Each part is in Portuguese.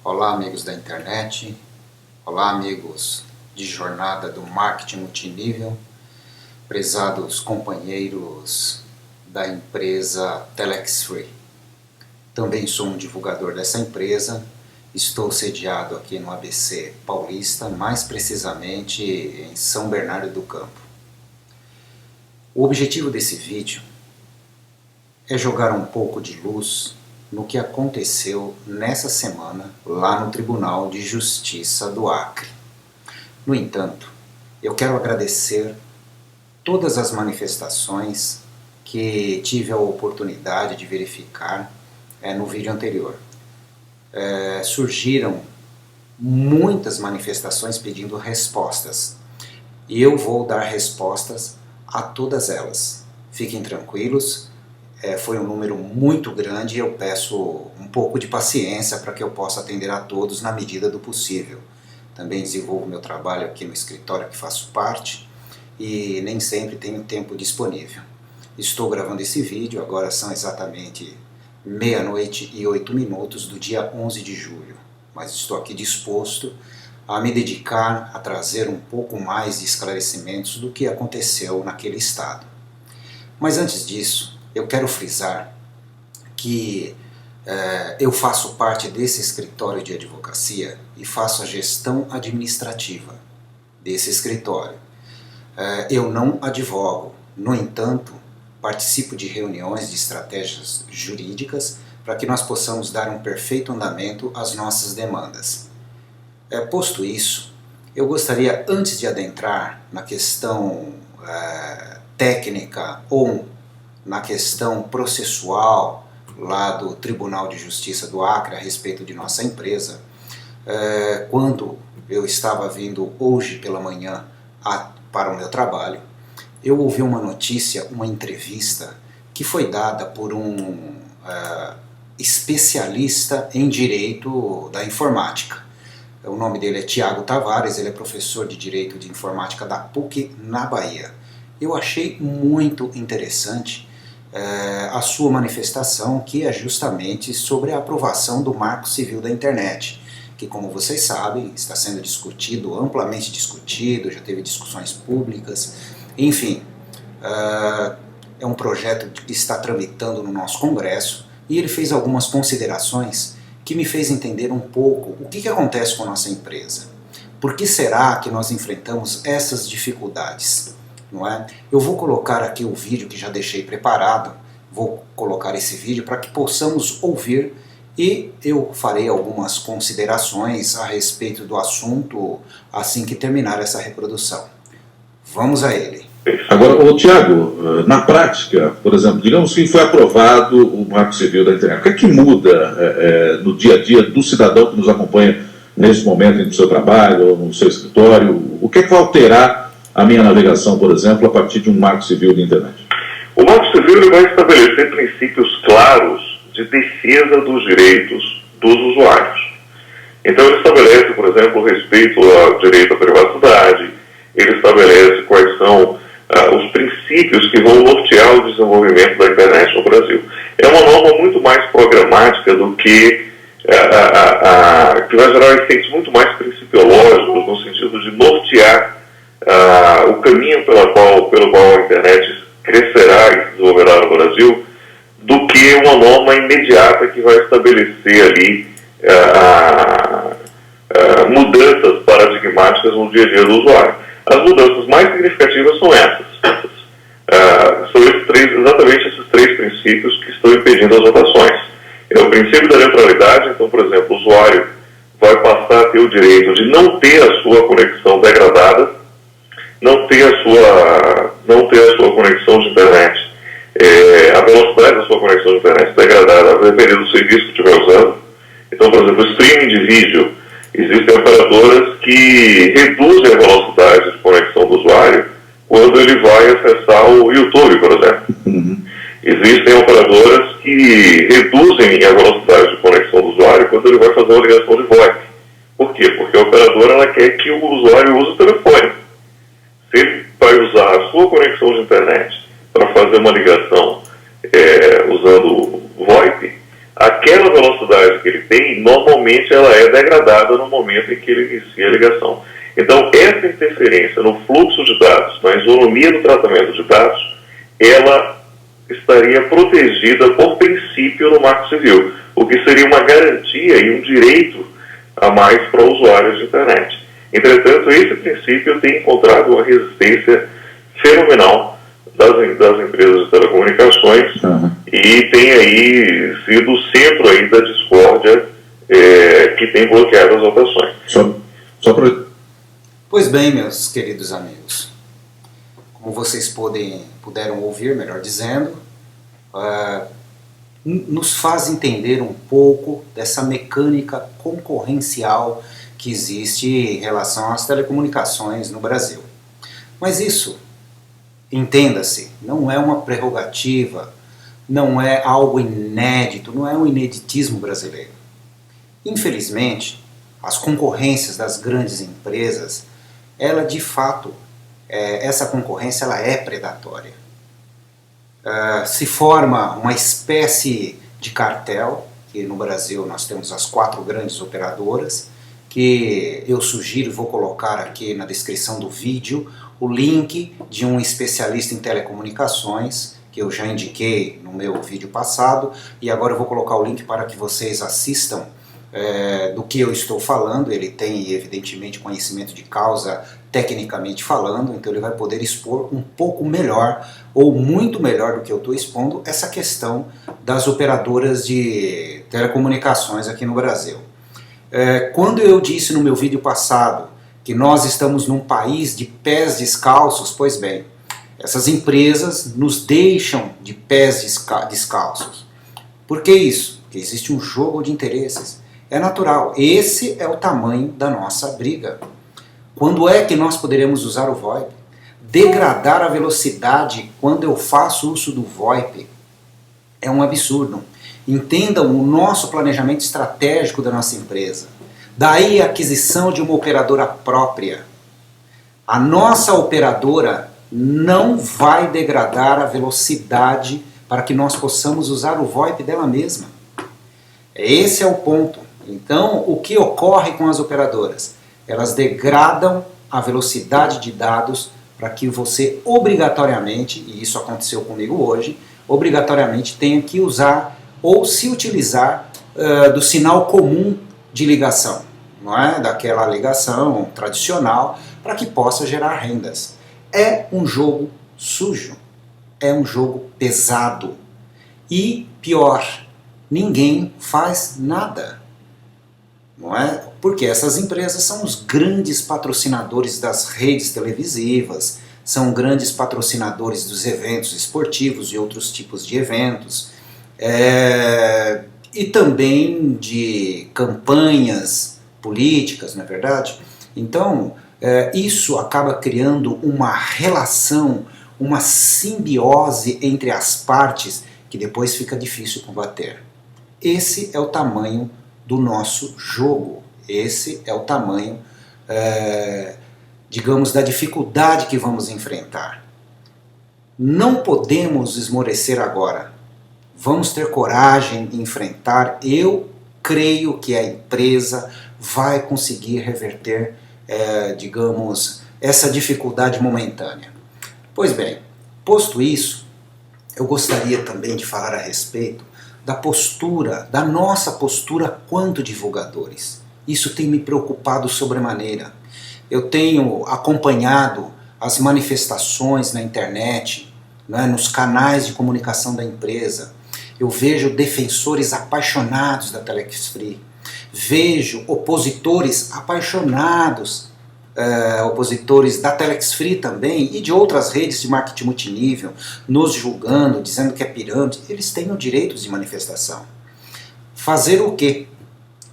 Olá, amigos da internet. Olá, amigos de jornada do marketing multinível. Prezados companheiros da empresa Telex Free. Também sou um divulgador dessa empresa. Estou sediado aqui no ABC Paulista, mais precisamente em São Bernardo do Campo. O objetivo desse vídeo é jogar um pouco de luz no que aconteceu nessa semana lá no Tribunal de Justiça do Acre. No entanto, eu quero agradecer todas as manifestações que tive a oportunidade de verificar no vídeo anterior. Surgiram muitas manifestações pedindo respostas e eu vou dar respostas a todas elas. Fiquem tranquilos. Foi um número muito grande e eu peço um pouco de paciência para que eu possa atender a todos na medida do possível. Também desenvolvo meu trabalho aqui no escritório que faço parte e nem sempre tenho tempo disponível. Estou gravando esse vídeo, agora são exatamente 00:08 do dia 11 de julho, mas estou aqui disposto a me dedicar a trazer um pouco mais de esclarecimentos do que aconteceu naquele estado. Mas antes disso, eu quero frisar que eu faço parte desse escritório de advocacia e faço a gestão administrativa desse escritório. Eu não advogo, no entanto, participo de reuniões de estratégias jurídicas para que nós possamos dar um perfeito andamento às nossas demandas. Posto isso, eu gostaria, antes de adentrar na questão técnica ou na questão processual lá do Tribunal de Justiça do Acre a respeito de nossa empresa, quando eu estava vindo hoje pela manhã para o meu trabalho, eu ouvi uma notícia, uma entrevista que foi dada por um especialista em direito da informática. O nome dele é Tiago Tavares, ele é professor de Direito de Informática da PUC na Bahia. Eu achei muito interessante a sua manifestação, que é justamente sobre a aprovação do Marco Civil da Internet, que, como vocês sabem, está sendo discutido, amplamente discutido, já teve discussões públicas, enfim, é um projeto que está tramitando no nosso Congresso, e ele fez algumas considerações que me fez entender um pouco o que acontece com a nossa empresa. Por que será que nós enfrentamos essas dificuldades? Não é? Eu vou colocar aqui o vídeo que já deixei preparado, vou colocar esse vídeo para que possamos ouvir e eu farei algumas considerações a respeito do assunto assim que terminar essa reprodução. Vamos a ele. Agora, Tiago, na prática, por exemplo, digamos que foi aprovado o Marco Civil da Internet. O que muda no dia a dia do cidadão que nos acompanha nesse momento no seu trabalho ou no seu escritório? O que vai alterar a minha navegação, por exemplo, a partir de um Marco Civil de Internet? O Marco Civil ele vai estabelecer princípios claros de defesa dos direitos dos usuários. Então ele estabelece, por exemplo, o respeito ao direito à privacidade, ele estabelece quais são os princípios que vão nortear o desenvolvimento da internet no Brasil. É uma norma muito mais programática do que vai gerar efeitos muito mais principiológicos, no sentido de nortear o caminho pelo qual a internet crescerá e se desenvolverá no Brasil, do que uma norma imediata que vai estabelecer ali mudanças paradigmáticas no dia a dia do usuário. As mudanças mais significativas são essas. São exatamente esses três princípios que estão impedindo as votações. É o princípio da neutralidade. Então, por exemplo, o usuário vai passar a ter o direito de não ter a sua conexão degradada, não ter a sua conexão de internet, a velocidade da sua conexão de internet degradada, dependendo do serviço que estiver usando. Então, por exemplo, o streaming de vídeo, existem operadoras que reduzem a velocidade de conexão do usuário quando ele vai acessar o YouTube, por exemplo. Existem operadoras que reduzem a velocidade de conexão do usuário quando ele vai fazer uma ligação de VoIP. Por quê? Porque a operadora ela quer que o usuário use o telefone. Se ele vai usar a sua conexão de internet para fazer uma ligação usando VoIP, aquela velocidade que ele tem, normalmente ela é degradada no momento em que ele inicia a ligação. Então, essa interferência no fluxo de dados, na isonomia do tratamento de dados, ela estaria protegida por princípio no Marco Civil, o que seria uma garantia e um direito a mais para usuários de internet. Entretanto, esse princípio tem encontrado uma resistência fenomenal das empresas de telecomunicações e tem aí sido o centro aí da discórdia que tem bloqueado as votações. Pois bem, meus queridos amigos, como vocês puderam ouvir, melhor dizendo, nos faz entender um pouco dessa mecânica concorrencial que existe em relação às telecomunicações no Brasil. Mas isso, entenda-se, não é uma prerrogativa, não é algo inédito, não é um ineditismo brasileiro. Infelizmente, as concorrências das grandes empresas, ela de fato, essa concorrência ela é predatória. Se forma uma espécie de cartel, que no Brasil nós temos as 4 grandes operadoras, que eu sugiro e vou colocar aqui na descrição do vídeo o link de um especialista em telecomunicações, que eu já indiquei no meu vídeo passado, e agora eu vou colocar o link para que vocês assistam do que eu estou falando. Ele tem evidentemente conhecimento de causa tecnicamente falando, então ele vai poder expor um pouco melhor ou muito melhor do que eu estou expondo essa questão das operadoras de telecomunicações aqui no Brasil. Quando eu disse no meu vídeo passado que nós estamos num país de pés descalços, pois bem, essas empresas nos deixam de pés descalços. Por que isso? Porque existe um jogo de interesses. É natural, esse é o tamanho da nossa briga. Quando é que nós poderemos usar o VoIP? Degradar a velocidade quando eu faço uso do VoIP é um absurdo. Entendam o nosso planejamento estratégico da nossa empresa. Daí a aquisição de uma operadora própria. A nossa operadora não vai degradar a velocidade para que nós possamos usar o VoIP dela mesma. Esse é o ponto. Então, o que ocorre com as operadoras? Elas degradam a velocidade de dados para que você obrigatoriamente, e isso aconteceu comigo hoje, obrigatoriamente tenha que usar ou se utilizar do sinal comum de ligação, não é? Daquela ligação tradicional, para que possa gerar rendas. É um jogo sujo, é um jogo pesado e pior, ninguém faz nada, não é? Porque essas empresas são os grandes patrocinadores das redes televisivas, são grandes patrocinadores dos eventos esportivos e outros tipos de eventos, e também de campanhas políticas, não é verdade? Então, isso acaba criando uma relação, uma simbiose entre as partes que depois fica difícil combater. Esse é o tamanho do nosso jogo, esse é o tamanho, digamos, da dificuldade que vamos enfrentar. Não podemos esmorecer agora. Vamos ter coragem de enfrentar. Eu creio que a empresa vai conseguir reverter, digamos, essa dificuldade momentânea. Pois bem, posto isso, eu gostaria também de falar a respeito da postura, da nossa postura quanto divulgadores. Isso tem me preocupado sobremaneira. Eu tenho acompanhado as manifestações na internet, né, nos canais de comunicação da empresa. Eu vejo defensores apaixonados da Telex Free, vejo opositores apaixonados, opositores da Telex Free também e de outras redes de marketing multinível, nos julgando, dizendo que é pirâmide. Eles têm o direito de manifestação. Fazer o quê?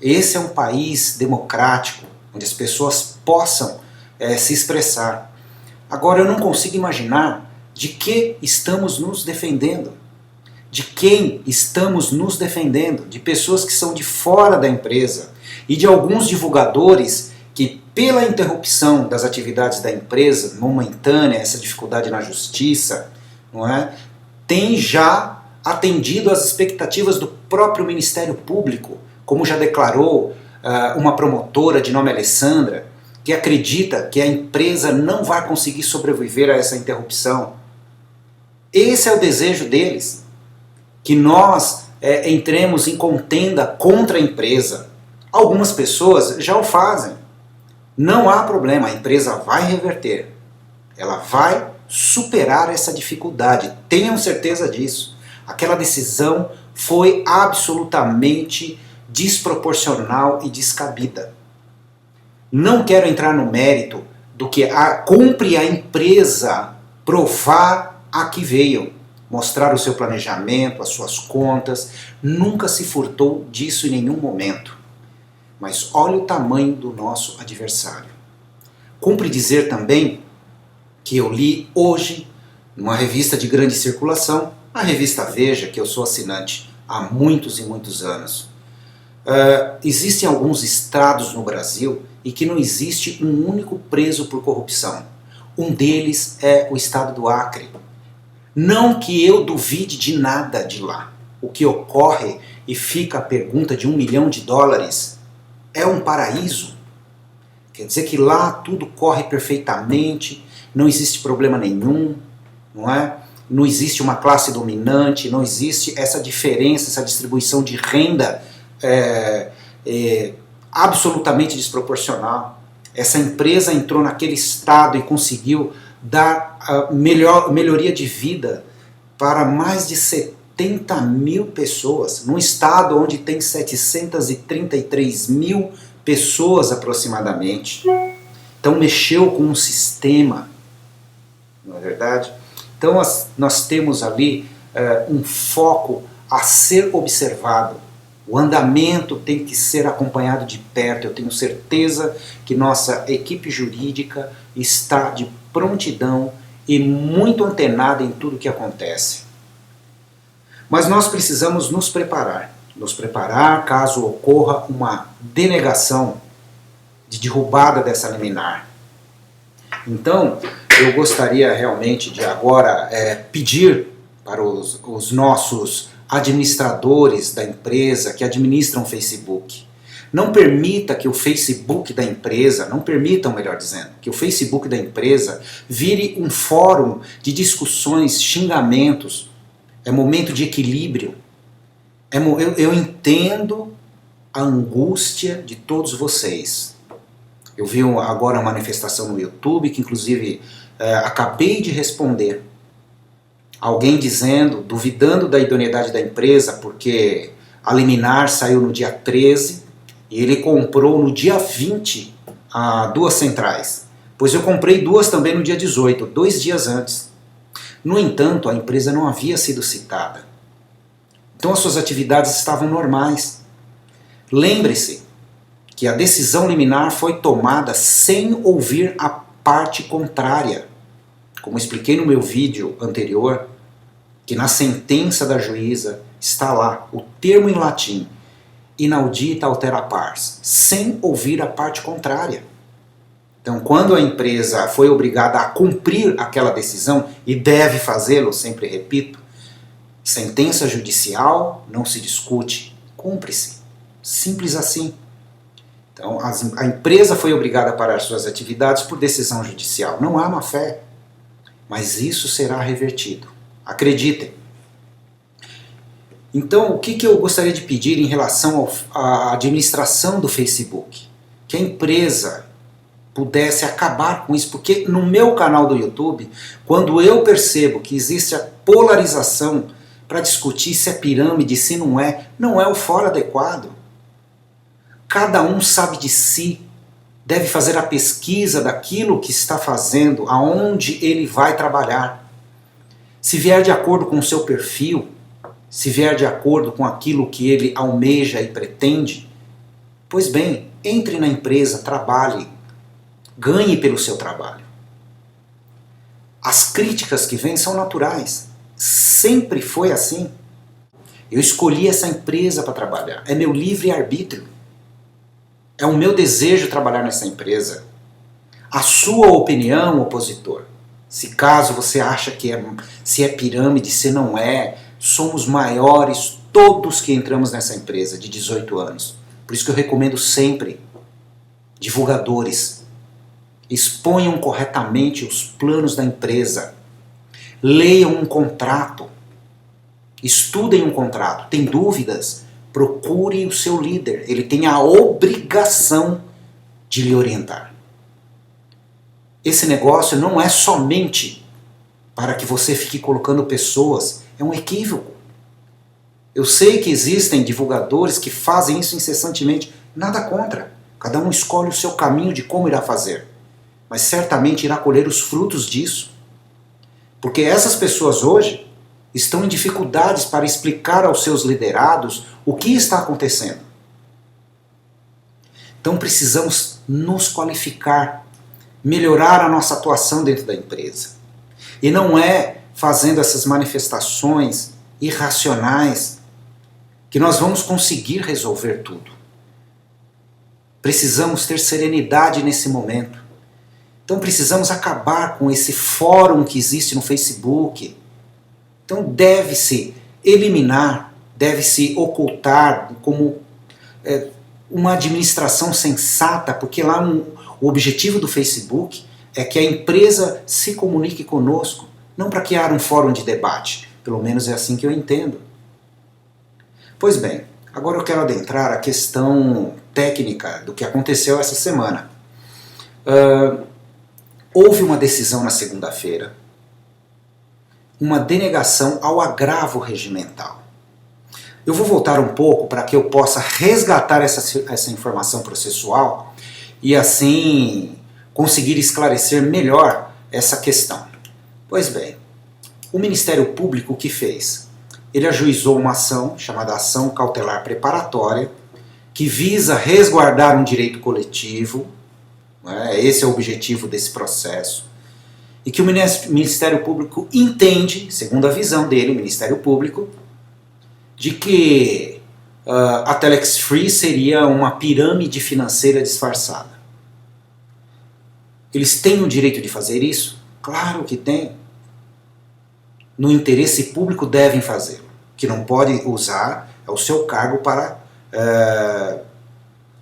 Esse é um país democrático, onde as pessoas possam se expressar. Agora eu não consigo imaginar de que estamos nos defendendo. De quem estamos nos defendendo? De pessoas que são de fora da empresa e de alguns divulgadores que, pela interrupção das atividades da empresa, momentânea, essa dificuldade na justiça, não é? Tem já atendido às expectativas do próprio Ministério Público, como já declarou uma promotora de nome Alessandra, que acredita que a empresa não vai conseguir sobreviver a essa interrupção. Esse é o desejo deles, que nós entremos em contenda contra a empresa. Algumas pessoas já o fazem. Não há problema, a empresa vai reverter. Ela vai superar essa dificuldade, tenham certeza disso. Aquela decisão foi absolutamente desproporcional e descabida. Não quero entrar no mérito do que cumpre a empresa provar a que veio, mostrar o seu planejamento, as suas contas, nunca se furtou disso em nenhum momento. Mas olha o tamanho do nosso adversário. Cumpre dizer também que eu li hoje, numa revista de grande circulação, a revista Veja, que eu sou assinante há muitos e muitos anos. Existem alguns estados no Brasil e que não existe um único preso por corrupção. Um deles é o estado do Acre. Não que eu duvide de nada de lá. O que ocorre, e fica a pergunta de $1 milhão, é um paraíso? Quer dizer que lá tudo corre perfeitamente, não existe problema nenhum, não é? Não existe uma classe dominante, não existe essa diferença, essa distribuição de renda absolutamente desproporcional. Essa empresa entrou naquele estado e conseguiu dar melhoria de vida para mais de 70 mil pessoas, num estado onde tem 733 mil pessoas aproximadamente. Então mexeu com um sistema, não é verdade? Então nós temos ali um foco a ser observado. O andamento tem que ser acompanhado de perto. Eu tenho certeza que nossa equipe jurídica está de prontidão e muito antenada em tudo o que acontece. Mas nós precisamos nos preparar caso ocorra uma denegação de derrubada dessa liminar. Então, eu gostaria realmente de agora pedir para os nossos administradores da empresa que administram o Facebook. Não permita que o Facebook da empresa, não permitam, melhor dizendo, que o Facebook da empresa vire um fórum de discussões, xingamentos. É momento de equilíbrio. Eu entendo a angústia de todos vocês. Eu vi agora uma manifestação no YouTube que inclusive acabei de responder. Alguém dizendo, duvidando da idoneidade da empresa, porque a liminar saiu no dia 13 e ele comprou no dia 20 duas centrais. Pois eu comprei duas também no dia 18, 2 dias antes. No entanto, a empresa não havia sido citada. Então as suas atividades estavam normais. Lembre-se que a decisão liminar foi tomada sem ouvir a parte contrária. Como expliquei no meu vídeo anterior, que na sentença da juíza está lá o termo em latim, inaudita altera pars, sem ouvir a parte contrária. Então, quando a empresa foi obrigada a cumprir aquela decisão, e deve fazê-lo, sempre repito, sentença judicial não se discute, cumpre-se. Simples assim. Então, a empresa foi obrigada a parar suas atividades por decisão judicial. Não há má fé. Mas isso será revertido. Acreditem. Então, o que eu gostaria de pedir em relação à administração do Facebook? Que a empresa pudesse acabar com isso, porque no meu canal do YouTube, quando eu percebo que existe a polarização para discutir se é pirâmide, se não é o fórum adequado. Cada um sabe de si, deve fazer a pesquisa daquilo que está fazendo, aonde ele vai trabalhar. Se vier de acordo com o seu perfil, se vier de acordo com aquilo que ele almeja e pretende, pois bem, entre na empresa, trabalhe, ganhe pelo seu trabalho. As críticas que vêm são naturais, sempre foi assim. Eu escolhi essa empresa para trabalhar, é meu livre-arbítrio. É o meu desejo trabalhar nessa empresa. A sua opinião, opositor, se caso você acha que se é pirâmide, se não é, somos maiores todos que entramos nessa empresa de 18 anos. Por isso que eu recomendo sempre, divulgadores, exponham corretamente os planos da empresa, leiam um contrato, estudem um contrato. Tem dúvidas? Procure o seu líder, ele tem a obrigação de lhe orientar. Esse negócio não é somente para que você fique colocando pessoas, é um equívoco. Eu sei que existem divulgadores que fazem isso incessantemente, nada contra. Cada um escolhe o seu caminho de como irá fazer, mas certamente irá colher os frutos disso. Porque essas pessoas hoje estão em dificuldades para explicar aos seus liderados o que está acontecendo. Então precisamos nos qualificar, melhorar a nossa atuação dentro da empresa. E não é fazendo essas manifestações irracionais que nós vamos conseguir resolver tudo. Precisamos ter serenidade nesse momento. Então precisamos acabar com esse fórum que existe no Facebook. Então deve-se eliminar, deve-se ocultar como uma administração sensata, porque lá o objetivo do Facebook é que a empresa se comunique conosco, não para criar um fórum de debate. Pelo menos é assim que eu entendo. Pois bem, agora eu quero adentrar a questão técnica do que aconteceu essa semana. Houve uma decisão na segunda-feira, uma denegação ao agravo regimental. Eu vou voltar um pouco para que eu possa resgatar essa informação processual e assim conseguir esclarecer melhor essa questão. Pois bem, o Ministério Público o que fez? Ele ajuizou uma ação chamada Ação Cautelar Preparatória, que visa resguardar um direito coletivo, esse é o objetivo desse processo, e que o Ministério Público entende, segundo a visão dele, o Ministério Público, de que a Telex Free seria uma pirâmide financeira disfarçada. Eles têm o direito de fazer isso? Claro que têm. No interesse público devem fazê-lo. O que não pode usar é o seu cargo para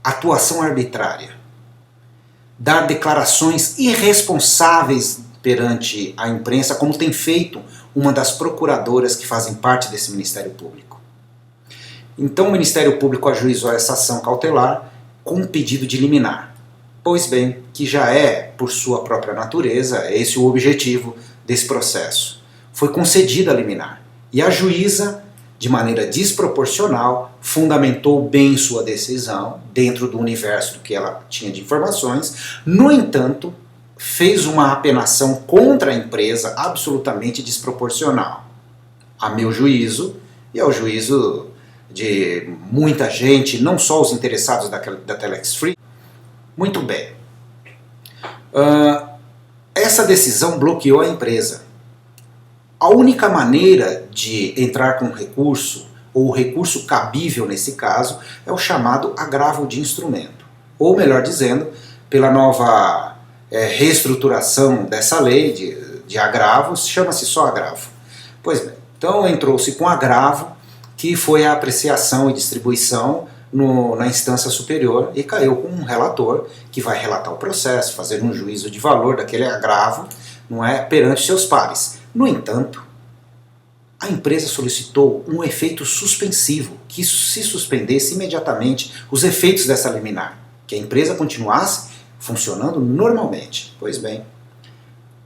atuação arbitrária. Dar declarações irresponsáveis perante a imprensa, como tem feito uma das procuradoras que fazem parte desse Ministério Público. Então o Ministério Público ajuizou essa ação cautelar com um pedido de liminar. Pois bem, que já é, por sua própria natureza, esse o objetivo desse processo. Foi concedida a liminar. E a juíza, de maneira desproporcional, fundamentou bem sua decisão, dentro do universo do que ela tinha de informações. No entanto, fez uma apenação contra a empresa absolutamente desproporcional. A meu juízo, e ao juízo de muita gente, não só os interessados da Telex Free. Muito bem. Essa decisão bloqueou a empresa. A única maneira de entrar com recurso, ou recurso cabível nesse caso, é o chamado agravo de instrumento. Ou melhor dizendo, pela nova reestruturação dessa lei de agravos, chama-se só agravo. Pois bem, então entrou-se com agravo, que foi a apreciação e distribuição na instância superior e caiu com um relator que vai relatar o processo, fazer um juízo de valor daquele agravo, não é, perante seus pares. No entanto, a empresa solicitou um efeito suspensivo, que se suspendesse imediatamente os efeitos dessa liminar, que a empresa continuasse funcionando normalmente. Pois bem,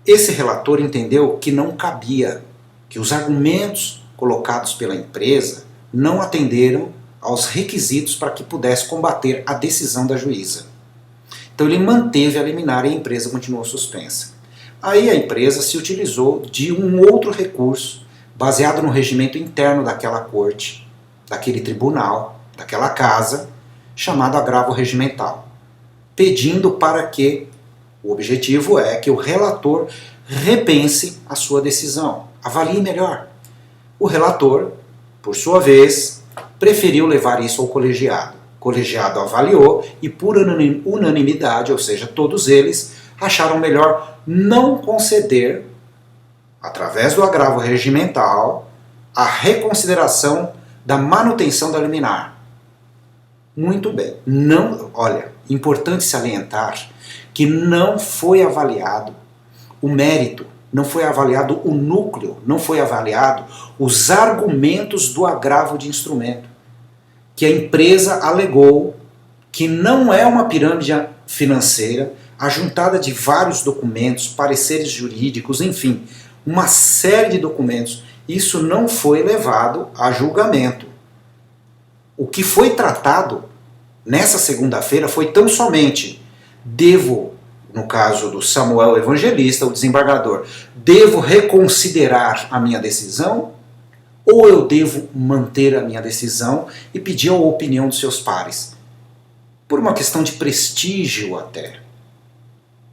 esse relator entendeu que não cabia, que os argumentos colocados pela empresa não atenderam aos requisitos para que pudesse combater a decisão da juíza. Então ele manteve a liminar e a empresa continuou suspensa. Aí a empresa se utilizou de um outro recurso, baseado no regimento interno daquela corte, daquele tribunal, daquela casa, chamado agravo regimental, pedindo para que, o objetivo é que o relator repense a sua decisão, avalie melhor. O relator, por sua vez, preferiu levar isso ao colegiado. O colegiado avaliou e por unanimidade, ou seja, todos eles, acharam melhor não conceder, através do agravo regimental, a reconsideração da manutenção da liminar. Muito bem. Não, olha, importante salientar que não foi avaliado o mérito, não foi avaliado o núcleo, não foi avaliado os argumentos do agravo de instrumento, que a empresa alegou que não é uma pirâmide financeira, ajuntada de vários documentos, pareceres jurídicos, enfim, uma série de documentos. Isso não foi levado a julgamento. O que foi tratado nessa segunda-feira foi tão somente: devo, no caso do Samuel Evangelista, o desembargador, devo reconsiderar a minha decisão ou eu devo manter a minha decisão e pedir a opinião dos seus pares? Por uma questão de prestígio até,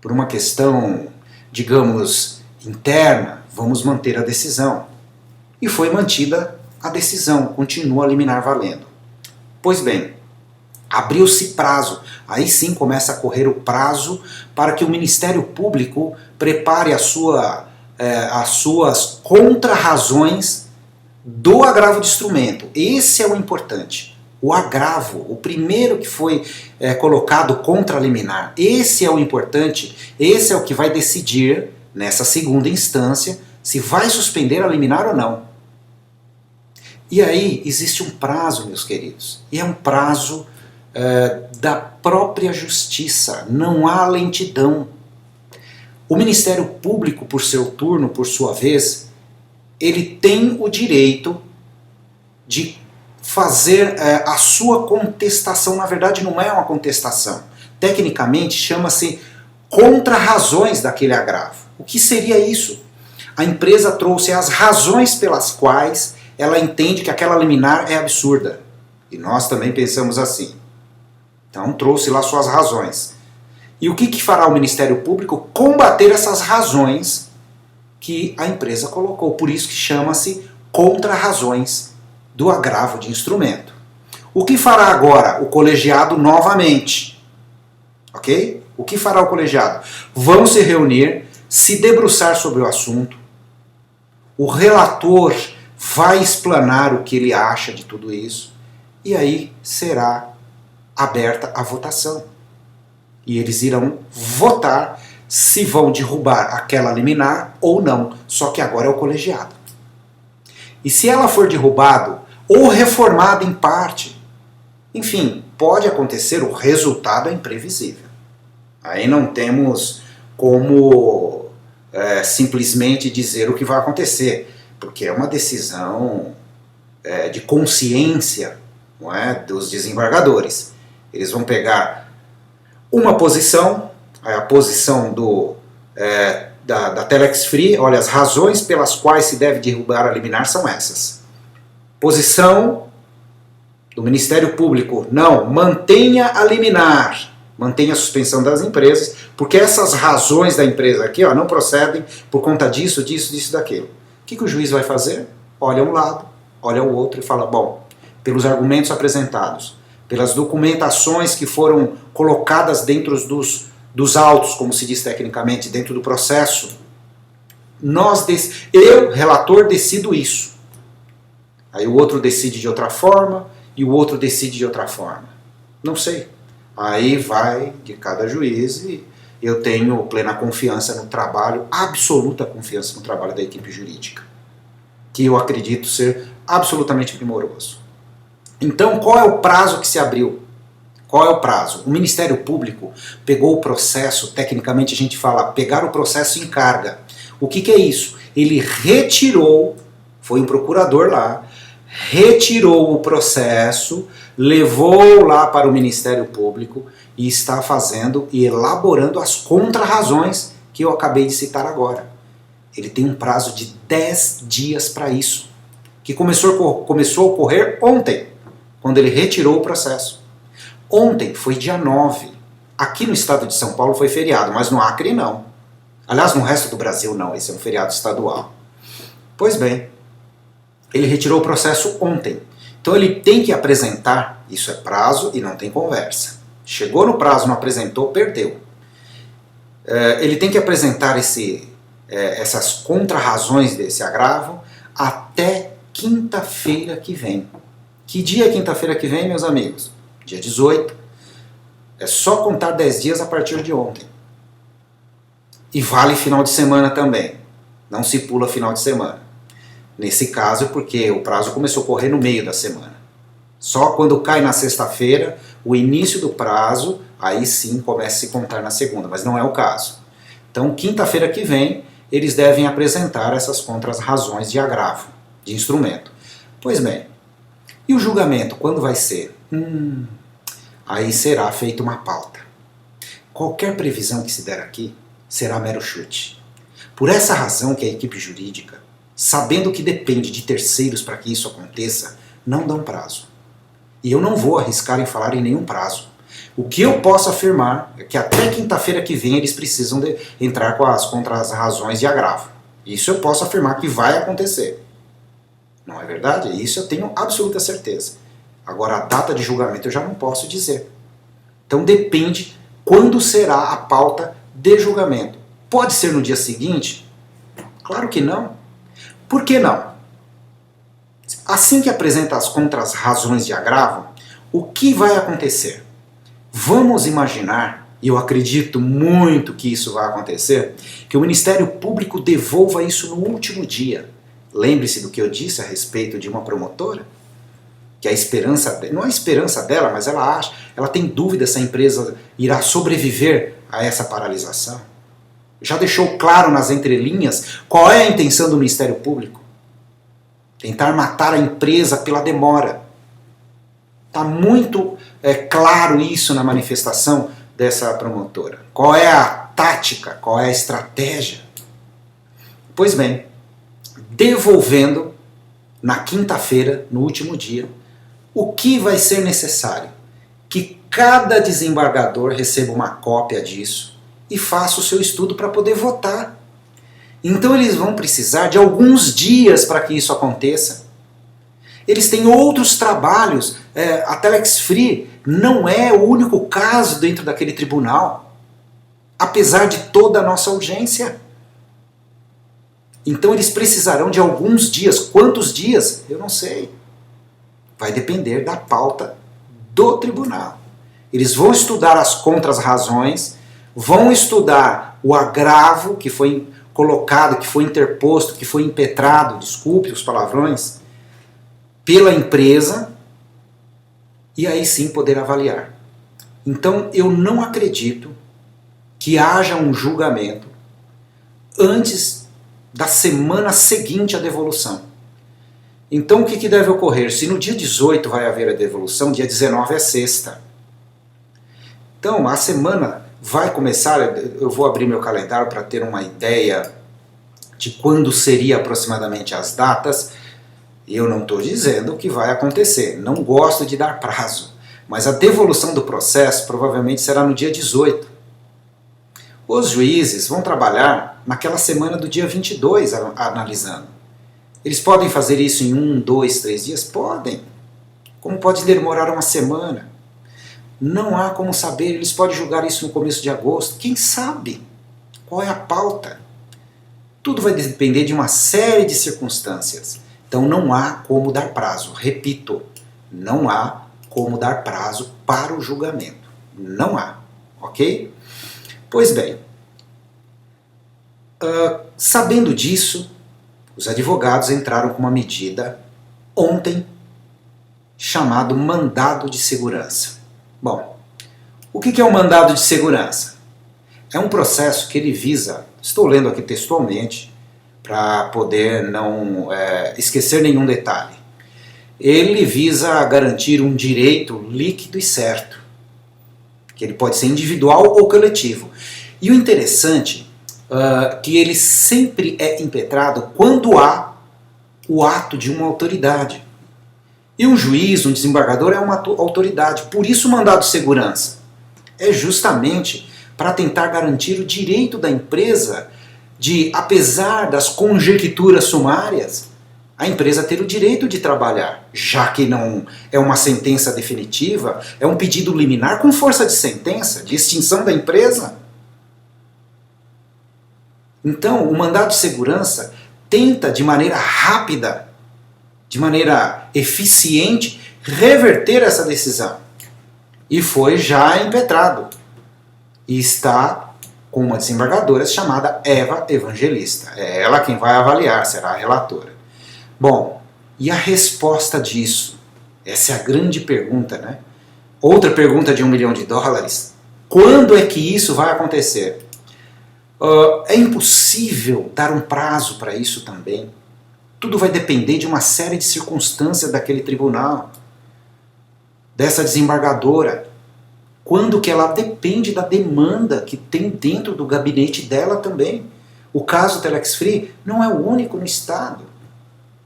por uma questão, digamos, interna, vamos manter a decisão. E foi mantida a decisão, continua a liminar valendo. Pois bem, abriu-se prazo, aí sim começa a correr o prazo para que o Ministério Público prepare as suas contrarrazões do agravo de instrumento. Esse é o importante. O agravo, o primeiro que foi colocado contra a liminar, esse é o importante, esse é o que vai decidir, nessa segunda instância, se vai suspender a liminar ou não. E aí existe um prazo, meus queridos, e é um prazo da própria justiça, não há lentidão. O Ministério Público, por seu turno, por sua vez, ele tem o direito de fazer a sua contestação. Na verdade não é uma contestação, tecnicamente chama-se contrarrazões daquele agravo. O que seria isso? A empresa trouxe as razões pelas quais ela entende que aquela liminar é absurda. E nós também pensamos assim. Então trouxe lá suas razões. E o que fará o Ministério Público? Combater essas razões que a empresa colocou. Por isso que chama-se contrarrazões do agravo de instrumento. O que fará agora o colegiado novamente? Ok? O que fará o colegiado? Vão se reunir, se debruçar sobre o assunto. O relator vai explanar o que ele acha de tudo isso. E aí será aberta a votação. E eles irão votar se vão derrubar aquela liminar ou não. Só que agora é o colegiado. E se ela for derrubada ou reformada em parte, enfim, pode acontecer, o resultado é imprevisível. Aí não temos como simplesmente dizer o que vai acontecer, porque é uma decisão de consciência, não é, dos desembargadores. Eles vão pegar uma posição, a posição da Telex Free, olha, as razões pelas quais se deve derrubar a liminar são essas. Posição do Ministério Público, não, mantenha a liminar, mantenha a suspensão das empresas, porque essas razões da empresa aqui não procedem por conta disso, disso, daquilo. O que o juiz vai fazer? Olha um lado, olha o outro e fala, bom, pelos argumentos apresentados, pelas documentações que foram colocadas dentro dos autos, como se diz tecnicamente, dentro do processo, eu, relator, decido isso. Aí o outro decide de outra forma e o outro decide de outra forma. Não sei. Aí vai de cada juiz e eu tenho plena confiança no trabalho, absoluta confiança no trabalho da equipe jurídica, que eu acredito ser absolutamente primoroso. Então, qual é o prazo que se abriu? Qual é o prazo? O Ministério Público pegou o processo, tecnicamente a gente fala, pegar o processo em carga. O que é isso? Ele retirou, foi um procurador lá, retirou o processo, levou lá para o Ministério Público e está fazendo e elaborando as contrarrazões que eu acabei de citar agora. Ele tem um prazo de 10 dias para isso, que começou a ocorrer ontem, quando ele retirou o processo. Ontem foi dia 9. Aqui no estado de São Paulo foi feriado, mas no Acre não. Aliás, no resto do Brasil não, esse é um feriado estadual. Pois bem, ele retirou o processo ontem. Então ele tem que apresentar, isso é prazo e não tem conversa. Chegou no prazo, não apresentou, perdeu. Ele tem que apresentar essas contrarrazões desse agravo até quinta-feira que vem. Que dia é quinta-feira que vem, meus amigos? Dia 18. É só contar 10 dias a partir de ontem. E vale final de semana também. Não se pula final de semana. Nesse caso, porque o prazo começou a correr no meio da semana. Só quando cai na sexta-feira, o início do prazo, aí sim começa a se contar na segunda, mas não é o caso. Então, quinta-feira que vem, eles devem apresentar essas contras-razões de agravo, de instrumento. Pois bem, e o julgamento, quando vai ser? Aí será feita uma pauta. Qualquer previsão que se der aqui será mero chute. Por essa razão que a equipe jurídica, sabendo que depende de terceiros para que isso aconteça, não dão prazo. E eu não vou arriscar em falar em nenhum prazo. O que eu posso afirmar é que até quinta-feira que vem eles precisam entrar com as contras-razões de agravo. Isso eu posso afirmar que vai acontecer. Não é verdade? Isso eu tenho absoluta certeza. Agora, a data de julgamento eu já não posso dizer. Então depende quando será a pauta de julgamento. Pode ser no dia seguinte? Claro que não. Por que não? Assim que apresenta as contras-razões de agravo, o que vai acontecer? Vamos imaginar, e eu acredito muito que isso vai acontecer, que o Ministério Público devolva isso no último dia. Lembre-se do que eu disse a respeito de uma promotora? Que a esperança, não a esperança dela, mas ela tem dúvida se a empresa irá sobreviver a essa paralisação. Já deixou claro nas entrelinhas qual é a intenção do Ministério Público? Tentar matar a empresa pela demora. Está muito claro isso na manifestação dessa promotora. Qual é a tática, qual é a estratégia? Pois bem, devolvendo na quinta-feira, no último dia, o que vai ser necessário? Que cada desembargador receba uma cópia disso e faça o seu estudo para poder votar. Então eles vão precisar de alguns dias para que isso aconteça. Eles têm outros trabalhos. A Telex Free não é o único caso dentro daquele tribunal, apesar de toda a nossa urgência. Então eles precisarão de alguns dias. Quantos dias? Eu não sei. Vai depender da pauta do tribunal. Eles vão estudar as contras-razões, vão estudar o agravo que foi colocado, que foi interposto, que foi impetrado, desculpe os palavrões, pela empresa, e aí sim poder avaliar. Então eu não acredito que haja um julgamento antes da semana seguinte à devolução. Então o que deve ocorrer? Se no dia 18 vai haver a devolução, dia 19 é sexta. Então a semana vai começar, eu vou abrir meu calendário para ter uma ideia de quando seria aproximadamente as datas. E eu não estou dizendo o que vai acontecer, não gosto de dar prazo, mas a devolução do processo provavelmente será no dia 18. Os juízes vão trabalhar naquela semana do dia 22 analisando. Eles podem fazer isso em 1, 2, 3 dias? Podem. Como pode demorar uma semana? Não há como saber, eles podem julgar isso no começo de agosto. Quem sabe? Qual é a pauta? Tudo vai depender de uma série de circunstâncias. Então não há como dar prazo. Repito, não há como dar prazo para o julgamento. Não há. Ok? Pois bem, sabendo disso, os advogados entraram com uma medida ontem chamado mandado de segurança. Bom, o que é um mandado de segurança? É um processo que ele visa, estou lendo aqui textualmente, para poder não esquecer nenhum detalhe. Ele visa garantir um direito líquido e certo, que ele pode ser individual ou coletivo. E o interessante que ele sempre é impetrado quando há o ato de uma autoridade. E um juiz, um desembargador é uma autoridade. Por isso o mandado de segurança é justamente para tentar garantir o direito da empresa de, apesar das conjecturas sumárias, a empresa ter o direito de trabalhar, já que não é uma sentença definitiva, é um pedido liminar com força de sentença, de extinção da empresa. Então, o mandado de segurança tenta, de maneira rápida, de maneira eficiente, reverter essa decisão. E foi já impetrado. E está com uma desembargadora chamada Eva Evangelista. É ela quem vai avaliar, será a relatora. Bom, e a resposta disso? Essa é a grande pergunta, né? Outra pergunta de $1 milhão. Quando é que isso vai acontecer? É impossível dar um prazo para isso também. Tudo vai depender de uma série de circunstâncias daquele tribunal, dessa desembargadora. Quando que ela depende da demanda que tem dentro do gabinete dela também. O caso Telex Free não é o único no Estado.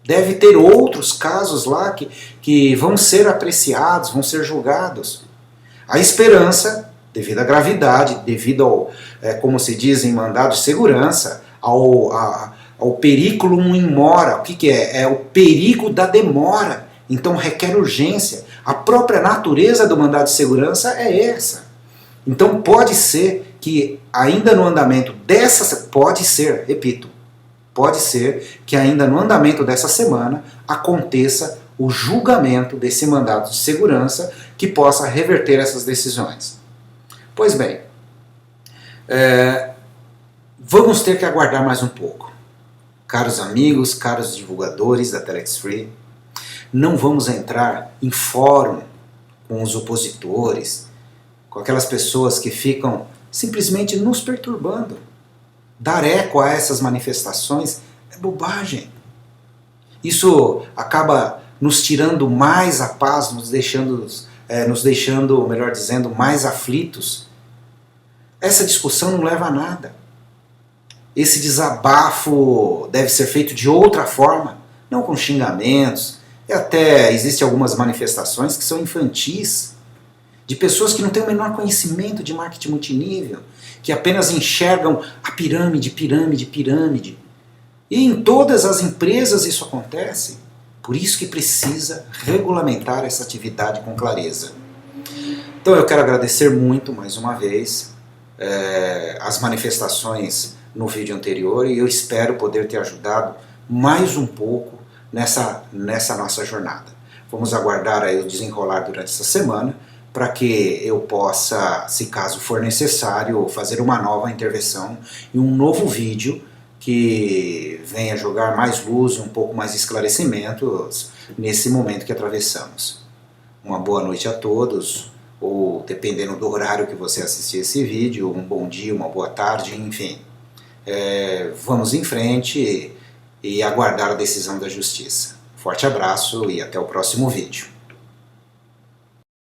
Deve ter outros casos lá que vão ser apreciados, vão ser julgados. A esperança, devido à gravidade, devido ao, como se diz em mandado de segurança, ao periculum in mora. O que é? É o perigo da demora. Então requer urgência. A própria natureza do mandado de segurança é essa. Então pode ser que ainda no andamento dessa... Pode ser, repito, pode ser que ainda no andamento dessa semana aconteça o julgamento desse mandado de segurança que possa reverter essas decisões. Pois bem, vamos ter que aguardar mais um pouco. Caros amigos, caros divulgadores da Telex Free, não vamos entrar em fórum com os opositores, com aquelas pessoas que ficam simplesmente nos perturbando. Dar eco a essas manifestações é bobagem. Isso acaba nos tirando mais a paz, nos deixando, melhor dizendo, mais aflitos. Essa discussão não leva a nada. Esse desabafo deve ser feito de outra forma, não com xingamentos. E até existem algumas manifestações que são infantis, de pessoas que não têm o menor conhecimento de marketing multinível, que apenas enxergam a pirâmide, pirâmide, pirâmide. E em todas as empresas isso acontece. Por isso que precisa regulamentar essa atividade com clareza. Então eu quero agradecer muito, mais uma vez, as manifestações no vídeo anterior, e eu espero poder ter ajudado mais um pouco nessa nossa jornada. Vamos aguardar aí o desenrolar durante essa semana, para que eu possa, se caso for necessário, fazer uma nova intervenção e um novo vídeo que venha jogar mais luz, um pouco mais de esclarecimentos nesse momento que atravessamos. Uma boa noite a todos, ou dependendo do horário que você assistir esse vídeo, um bom dia, uma boa tarde, enfim. Vamos em frente e aguardar a decisão da justiça. Forte abraço e até o próximo vídeo.